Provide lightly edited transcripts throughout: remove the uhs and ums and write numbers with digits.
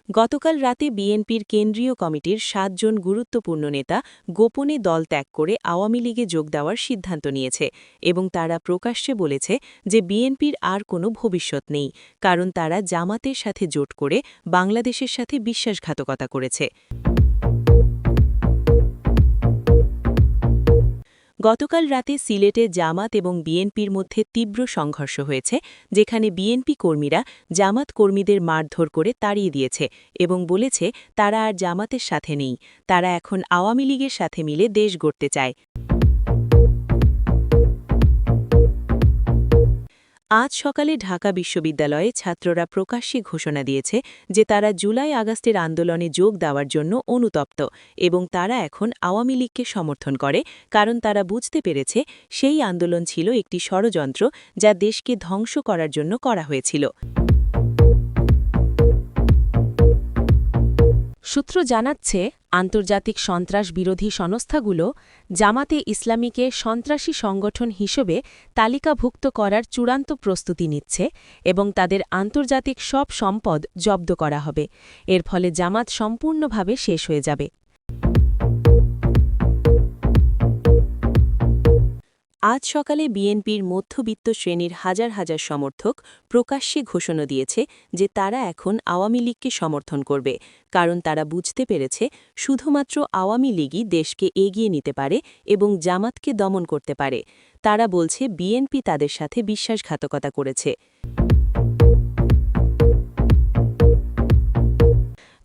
গতকাল রাতে বিএনপির কেন্দ্রীয় কমিটির ৭ জন গুরুত্বপূর্ণ নেতা গোপনে দল ত্যাগ করে আওয়ামী লীগে যোগ দেওয়ার সিদ্ধান্ত নিয়েছে এবং তারা প্রকাশ্যে বলেছে যে বিএনপির আর কোনো ভবিষ্যৎ নেই, কারণ তারা জামাতের সাথে জোট করে বাংলাদেশের সাথে বিশ্বাসঘাতকতা করেছে। গতকাল রাতে সিলেটে জামাত এবং বিএনপির মধ্যে তীব্র সংঘর্ষ হয়েছে, যেখানে বিএনপি কর্মীরা জামাত কর্মীদের মারধর করে তাড়িয়ে দিয়েছে এবং বলেছে তারা আর জামাতের সাথে নেই, তারা এখন আওয়ামী লীগের সাথে মিলে দেশ গড়তে চায়। আজ সকালে ঢাকা বিশ্ববিদ্যালয়ে ছাত্ররা প্রকাশ্যে ঘোষণা দিয়েছে যে তারা জুলাই-আগস্টের আন্দোলনে যোগ দেওয়ার জন্য অনুতপ্ত এবং তারা এখন আওয়ামী লীগকে সমর্থন করে, কারণ তারা বুঝতে পেরেছে সেই আন্দোলন ছিল একটি ষড়যন্ত্র যা দেশকে ধ্বংস করার জন্য করা হয়েছিল। সূত্র জানাচ্ছে, আন্তর্জাতিক সন্ত্রাস বিরোধী সংস্থাগুলো জামাতে ইসলামীকে সন্ত্রাসী সংগঠন হিসেবে তালিকাভুক্ত করার চূড়ান্ত প্রস্তুতি নিচ্ছে এবং তাদের আন্তর্জাতিক সব সম্পদ জব্দ করা হবে। এর ফলে জামাত সম্পূর্ণভাবে শেষ হয়ে যাবে। আজ সকালে বিএনপির মধ্যবিত্ত শ্রেণীর হাজার হাজার সমর্থক প্রকাশ্যে ঘোষণা দিয়েছে যে তারা এখন আওয়ামী লীগকে সমর্থন করবে, কারণ তারা বুঝতে পেরেছে শুধুমাত্র আওয়ামী লীগই দেশকে এগিয়ে নিতে পারে এবং জামাতকে দমন করতে পারে। তারা বলছে বিএনপি তাদের সাথে বিশ্বাসঘাতকতা করেছে।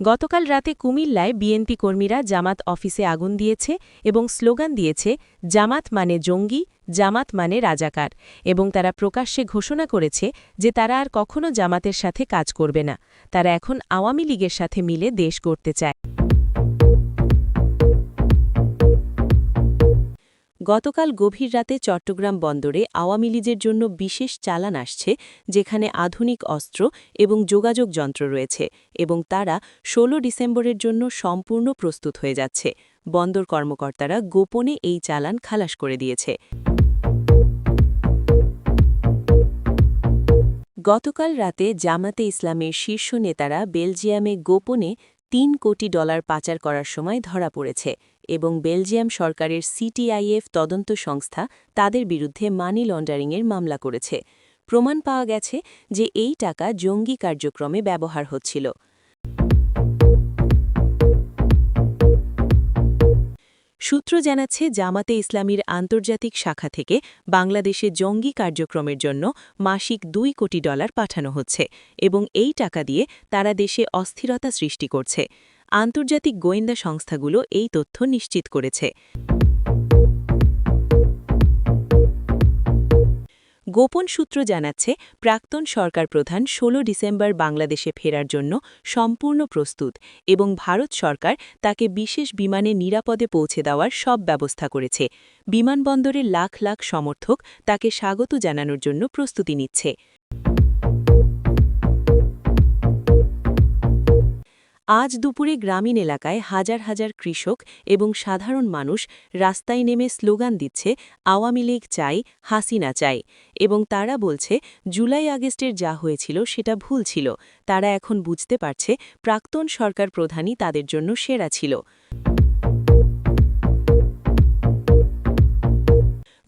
গতকাল রাতে কুমিল্লায় বিএনপি কর্মীরা জামাত অফিসে আগুন দিয়েছে এবং স্লোগান দিয়েছে, জামাত মানে জঙ্গি, জামাত মানে রাজাকার, এবং তারা প্রকাশ্যে ঘোষণা করেছে যে তারা আর কখনো জামাতের সাথে কাজ করবে না, তারা এখন আওয়ামী লীগের সাথে মিলে দেশ গড়তে চায়। গতকাল গভীর রাতে চট্টগ্রাম বন্দরে আওয়ামী লীগের জন্য বিশেষ চালান আসছে, যেখানে আধুনিক অস্ত্র এবং যোগাযোগ যন্ত্র রয়েছে এবং তারা ১৬ ডিসেম্বরের জন্য সম্পূর্ণ প্রস্তুত হয়ে যাচ্ছে। বন্দর কর্মকর্তারা গোপনে এই চালান খালাস করে দিয়েছে। গতকাল রাতে জামাতে ইসলামের শীর্ষ নেতারা বেলজিয়ামে গোপনে $৩ কোটি পাচার করার সময় ধরা পড়েছে এবং বেলজিয়াম সরকারের সিটিআইএফ তদন্ত সংস্থা তাদের বিরুদ্ধে মানি লন্ডারিংয়ের মামলা করেছে। প্রমাণ পাওয়া গেছে যে এই টাকা জঙ্গি কার্যক্রমে ব্যবহার হচ্ছিল। সূত্র জানাচ্ছে জামাতে ইসলামীর আন্তর্জাতিক শাখা থেকে বাংলাদেশে জঙ্গি কার্যক্রমের জন্য মাসিক $২ কোটি পাঠানো হচ্ছে এবং এই টাকা দিয়ে তারা দেশে অস্থিরতা সৃষ্টি করছে। আন্তর্জাতিক গোয়েন্দা সংস্থাগুলো এই তথ্য নিশ্চিত করেছে। গোপন সূত্র জানাচ্ছে প্রাক্তন সরকার প্রধান ১৬ ডিসেম্বর বাংলাদেশে ফেরার জন্য সম্পূর্ণ প্রস্তুত এবং ভারত সরকার তাকে বিশেষ বিমানে নিরাপদে পৌঁছে দেওয়ার সব ব্যবস্থা করেছে। বিমানবন্দরে লাখ লাখ সমর্থক তাকে স্বাগত জানানোর জন্য প্রস্তুতি নিচ্ছে। আজ দুপুরে গ্রামীণ এলাকায় হাজার হাজার কৃষক এবং সাধারণ মানুষ রাস্তায় নেমে স্লোগান দিচ্ছে, আওয়ামী লীগ চাই, হাসিনা চাই, এবং তারা বলছে জুলাই-আগস্টের যা হয়েছিল সেটা ভুল ছিল। তারা এখন বুঝতে পারছে প্রাক্তন সরকার প্রধানই তাদের জন্য সেরা ছিল।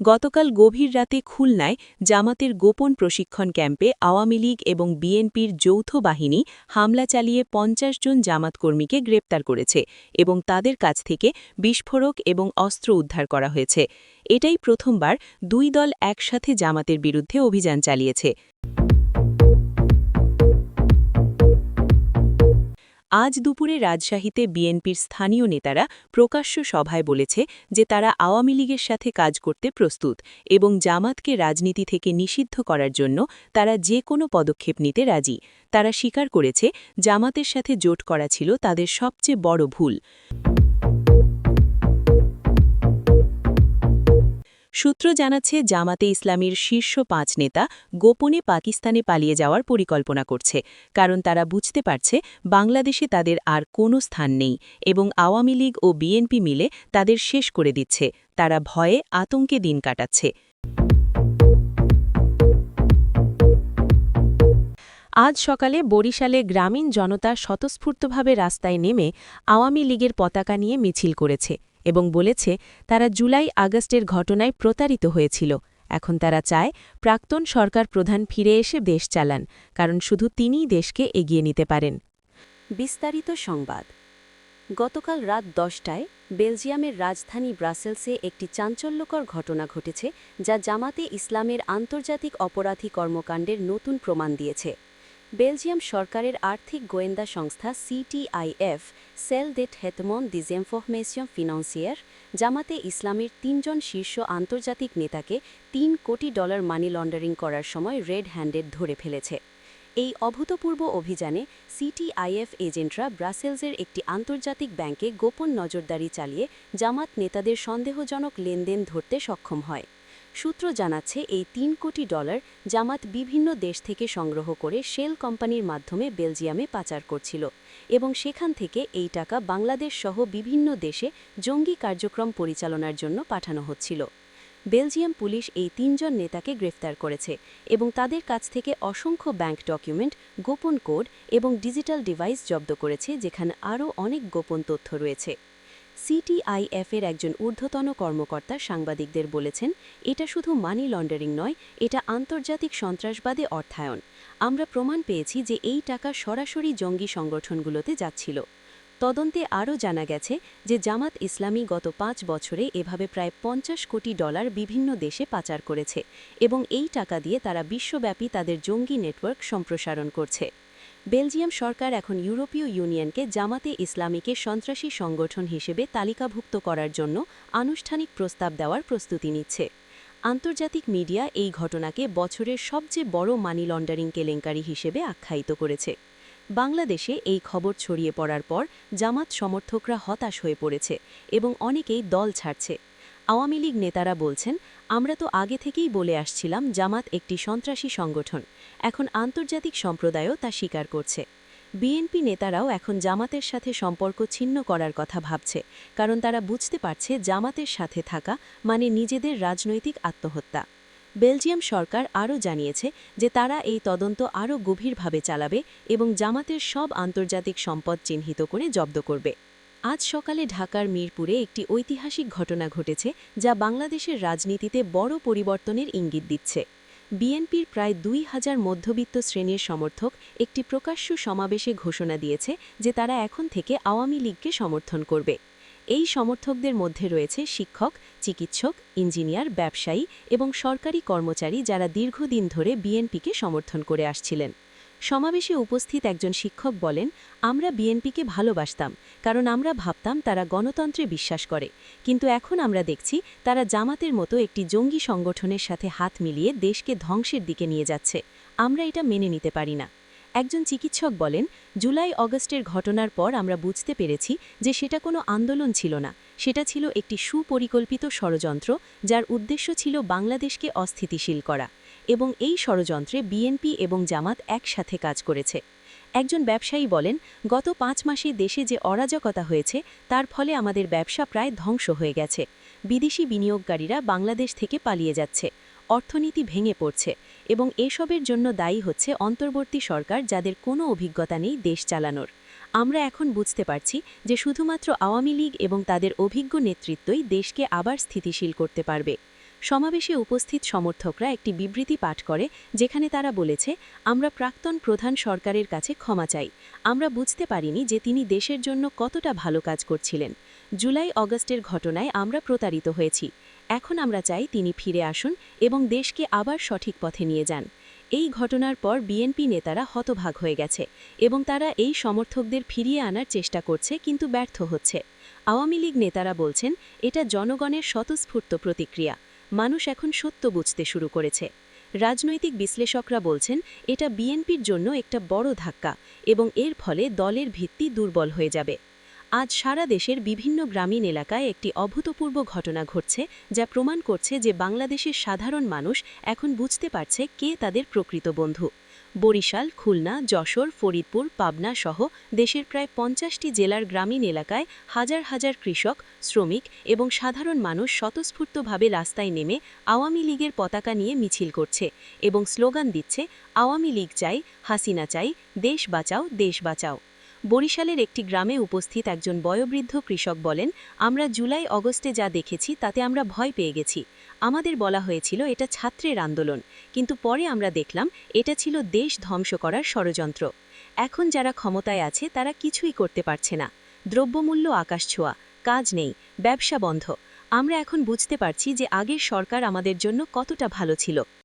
গতকাল গভীর রাতে খুলনায় জামাতের গোপন প্রশিক্ষণ ক্যাম্পে আওয়ামী লীগ এবং বিএনপির যৌথ বাহিনী হামলা চালিয়ে ৫০ জন জামাত কর্মীকে গ্রেপ্তার করেছে এবং তাদের কাছ থেকে বিস্ফোরক এবং অস্ত্র উদ্ধার করা হয়েছে। এটাই প্রথমবার দুই দল একসাথে জামাতের বিরুদ্ধে অভিযান চালিয়েছে। আজ দুপুরে রাজশাহীতে বিএনপির স্থানীয় নেতারা প্রকাশ্য সভায় বলেছে যে তারা আওয়ামী লীগের সাথে কাজ করতে প্রস্তুত এবং জামাতকে রাজনীতি থেকে নিষিদ্ধ করার জন্য তারা যে কোনো পদক্ষেপ নিতে রাজি। তারা স্বীকার করেছে জামাতের সাথে জোট করা ছিল তাদের সবচেয়ে বড় ভুল। সূত্র জানাচ্ছে জামাতে ইসলামীর শীর্ষ ৫ নেতা গোপনে পাকিস্তানে পালিয়ে যাওয়ার পরিকল্পনা করছে, কারণ তারা বুঝতে পারছে বাংলাদেশে তাদের আর কোনো স্থান নেই এবং আওয়ামী লীগ ও বিএনপি মিলে তাদের শেষ করে দিচ্ছে। তারা ভয়ে আতঙ্কে দিন কাটাচ্ছে। আজ সকালে বরিশালে গ্রামীণ জনতা স্বতঃস্ফূর্তভাবে রাস্তায় নেমে আওয়ামী লীগের পতাকা নিয়ে মিছিল করেছে এবং বলেছে তারা জুলাই আগস্টের ঘটনায় প্রতারিত হয়েছিল। এখন তারা চায় প্রাক্তন সরকার প্রধান ফিরে এসে দেশ চালান, কারণ শুধু তিনিই দেশকে এগিয়ে নিতে পারেন। বিস্তারিত সংবাদ। গতকাল রাত 10টায় বেলজিয়ামের রাজধানী ব্রাসেলসে একটি চাঞ্চল্যকর ঘটনা ঘটেছে, যা জামাতে ইসলামের আন্তর্জাতিক অপরাধী কর্মকাণ্ডের নতুন প্রমাণ দিয়েছে। বেলজিয়াম সরকারের আর্থিক গোয়েন্দা সংস্থা সিটিআইএফ সেল ডেট হেতমন দিস ইনফরমেশন ফিনান্সিয়ার জামাতে ইসলামের 3 জন শীর্ষ আন্তর্জাতিক নেতাকে $3 কোটি মানি লন্ডারিং করার সময় রেড হ্যান্ডেড ধরে ফেলেছে। এই অভূতপূর্ব অভিযানে সিটিআইএফ এজেন্টরা ব্রাসেলসের একটি আন্তর্জাতিক ব্যাংকে গোপন নজরদারি চালিয়ে জামাত নেতাদের সন্দেহজনক লেনদেন ধরতে সক্ষম হয়। সূত্র জানাচ্ছে এই $3 কোটি জামাত বিভিন্ন দেশ থেকে সংগ্রহ করে শেল কোম্পানির মাধ্যমে বেলজিয়ামে পাচার করছিল এবং সেখান থেকে এই টাকা বাংলাদেশ সহ বিভিন্ন দেশে জঙ্গি কার্যক্রম পরিচালনার জন্য পাঠানো হচ্ছিল। বেলজিয়াম পুলিশ এই 3 জন নেতাকে গ্রেফতার করেছে এবং তাদের কাছ থেকে অসংখ্য ব্যাংক ডকুমেন্ট, গোপন কোড এবং ডিজিটাল ডিভাইস জব্দ করেছে, যেখানে আরও অনেক গোপন তথ্য রয়েছে। সিটিআইএফের একজন ঊর্ধ্বতন কর্মকর্তা সাংবাদিকদের বলেছেন, এটা শুধু মানি লন্ডারিং নয়, এটা আন্তর্জাতিক সন্ত্রাসবাদে অর্থায়ন। আমরা প্রমাণ পেয়েছি যে এই টাকা সরাসরি জঙ্গি সংগঠনগুলোতে যাচ্ছিল। তদন্তে আরও জানা গেছে যে জামাত ইসলামী গত 5 বছরে এভাবে প্রায় $50 কোটি বিভিন্ন দেশে পাচার করেছে এবং এই টাকা দিয়ে তারা বিশ্বব্যাপী তাদের জঙ্গি নেটওয়ার্ক সম্প্রসারণ করছে। বেলজিয়াম সরকার এখন ইউরোপীয় ইউনিয়নকে জামাতে ইসলামীকে সন্ত্রাসী সংগঠন হিসেবে তালিকাভুক্ত করার জন্য আনুষ্ঠানিক প্রস্তাব দেওয়ার প্রস্তুতি নিচ্ছে। আন্তর্জাতিক মিডিয়া এই ঘটনাকে বছরের সবচেয়ে বড় মানি লন্ডারিং কেলেঙ্কারি হিসেবে আখ্যায়িত করেছে। বাংলাদেশে এই খবর ছড়িয়ে পড়ার পর জামাত সমর্থকরা হতাশ হয়ে পড়েছে এবং অনেকেই দল ছাড়ছে। আওয়ামী লীগ নেতারা বলছেন, আমরা তো আগে থেকেই বলে আসছিলাম জামাত একটি সন্ত্রাসী সংগঠন, এখন আন্তর্জাতিক সম্প্রদায়ও তা স্বীকার করছে। বিএনপি নেতারাও এখন জামাতের সাথে সম্পর্ক ছিন্ন করার কথা ভাবছে, কারণ তারা বুঝতে পারছে জামাতের সাথে থাকা মানে নিজেদের রাজনৈতিক আত্মহত্যা। বেলজিয়াম সরকার আরও জানিয়েছে যে তারা এই তদন্ত আরও গভীরভাবে চালাবে এবং জামাতের সব আন্তর্জাতিক সম্পদ চিহ্নিত করে জব্দ করবে। আজ সকালে ঢাকার মিরপুরে একটি ঐতিহাসিক ঘটনা ঘটেছে, যা বাংলাদেশের রাজনীতিতে বড় পরিবর্তনের ইঙ্গিত দিচ্ছে। বিএনপির প্রায় 2000 মধ্যবিত্ত শ্রেণীর সমর্থক একটি প্রকাশ্য সমাবেশে ঘোষণা দিয়েছে যে তারা এখন থেকে আওয়ামী লীগকে সমর্থন করবে। এই সমর্থকদের মধ্যে রয়েছে শিক্ষক, চিকিৎসক, ইঞ্জিনিয়ার, ব্যবসায়ী এবং সরকারি কর্মচারী, যারা দীর্ঘদিন ধরে বিএনপিকে সমর্থন করে আসছিলেন। সমাবেশে উপস্থিত একজন শিক্ষক বলেন, আমরা বিএনপিকে ভালোবাসতাম, কারণ আমরা ভাবতাম তারা গণতন্ত্রে বিশ্বাস করে, কিন্তু এখন আমরা দেখছি তারা জামাতের মতো একটি জঙ্গি সংগঠনের সাথে হাত মিলিয়ে দেশকে ধ্বংসের দিকে নিয়ে যাচ্ছে। আমরা এটা মেনে নিতে পারি না। একজন চিকিৎসক বলেন, জুলাই অগস্টের ঘটনার পর আমরা বুঝতে পেরেছি যে সেটা কোনো আন্দোলন ছিল না, সেটা ছিল একটি সুপরিকল্পিত ষড়যন্ত্র, যার উদ্দেশ্য ছিল বাংলাদেশকে অস্থিতিশীল করা, এবং এই ষড়যন্ত্রে বিএনপি এবং জামাত একসাথে কাজ করেছে। একজন ব্যবসায়ী বলেন, গত 5 মাসে দেশে যে অরাজকতা হয়েছে তার ফলে আমাদের ব্যবসা প্রায় ধ্বংস হয়ে গেছে। বিদেশি বিনিয়োগকারীরা বাংলাদেশ থেকে পালিয়ে যাচ্ছে, অর্থনীতি ভেঙে পড়ছে এবং এসবের জন্য দায়ী হচ্ছে অন্তর্বর্তী সরকার, যাদের কোনো অভিজ্ঞতা নেই দেশ চালানোর। আমরা এখন বুঝতে পারছি যে শুধুমাত্র আওয়ামী লীগ এবং তাদের অভিজ্ঞ নেতৃত্বই দেশকে আবার স্থিতিশীল করতে পারবে। সমাবেশে উপস্থিত সমর্থকরা একটি বিবৃতি পাঠ করে, যেখানে তারা বলেছে, আমরা প্রাক্তন প্রধান সরকারের কাছে ক্ষমা চাই। আমরা বুঝতে পারিনি যে তিনি দেশের জন্য কতটা ভালো কাজ করছিলেন। জুলাই অগস্টের ঘটনায় আমরা প্রতারিত হয়েছি। এখন আমরা চাই তিনি ফিরে আসুন এবং দেশকে আবার সঠিক পথে নিয়ে যান। এই ঘটনার পর বিএনপি নেতারা হতভাগ হয়ে গেছে এবং তারা এই সমর্থকদের ফিরিয়ে আনার চেষ্টা করছে, কিন্তু ব্যর্থ হচ্ছে। আওয়ামী লীগ নেতারা বলছেন, এটা জনগণের স্বতঃস্ফূর্ত প্রতিক্রিয়া। মানুষ এখন সত্য বুঝতে শুরু করেছে। রাজনৈতিক বিশ্লেষকরা বলছেন, এটা বিএনপির জন্য একটা বড় ধাক্কা এবং এর ফলে দলের ভিত্তি দুর্বল হয়ে যাবে। আজ সারা দেশের বিভিন্ন গ্রামীণ এলাকায় একটি অভূতপূর্ব ঘটনা ঘটছে, যা প্রমাণ করছে যে বাংলাদেশের সাধারণ মানুষ এখন বুঝতে পারছে কে তাদের প্রকৃত বন্ধু। বরিশাল, খুলনা, যশোর, ফরিদপুর, পাবনা সহ দেশের প্রায় ৫০টি জেলার গ্রামীণ এলাকায় হাজার হাজার কৃষক, শ্রমিক এবং সাধারণ মানুষ স্বতঃস্ফূর্তভাবে রাস্তায় নেমে আওয়ামী লীগের পতাকা নিয়ে মিছিল করছে এবং স্লোগান দিচ্ছে, আওয়ামী লীগ চাই, হাসিনা চাই, দেশ বাঁচাও, দেশ বাঁচাও। বরিশালের একটি গ্রামে উপস্থিত একজন বয়োবৃদ্ধ কৃষক বলেন, আমরা জুলাই-অগস্টে যা দেখেছি তাতে আমরা ভয় পেয়ে গেছি। আমাদের বলা হয়েছিল এটা ছাত্রের আন্দোলন, কিন্তু পরে আমরা দেখলাম এটা ছিল দেশ ধ্বংস করার ষড়যন্ত্র। এখন যারা ক্ষমতায় আছে তারা কিছুই করতে পারছে না। দ্রব্যমূল্য আকাশছোঁয়া, কাজ নেই, ব্যবসা বন্ধ। আমরা এখন বুঝতে পারছি যে আগের সরকার আমাদের জন্য কতটা ভালো ছিল।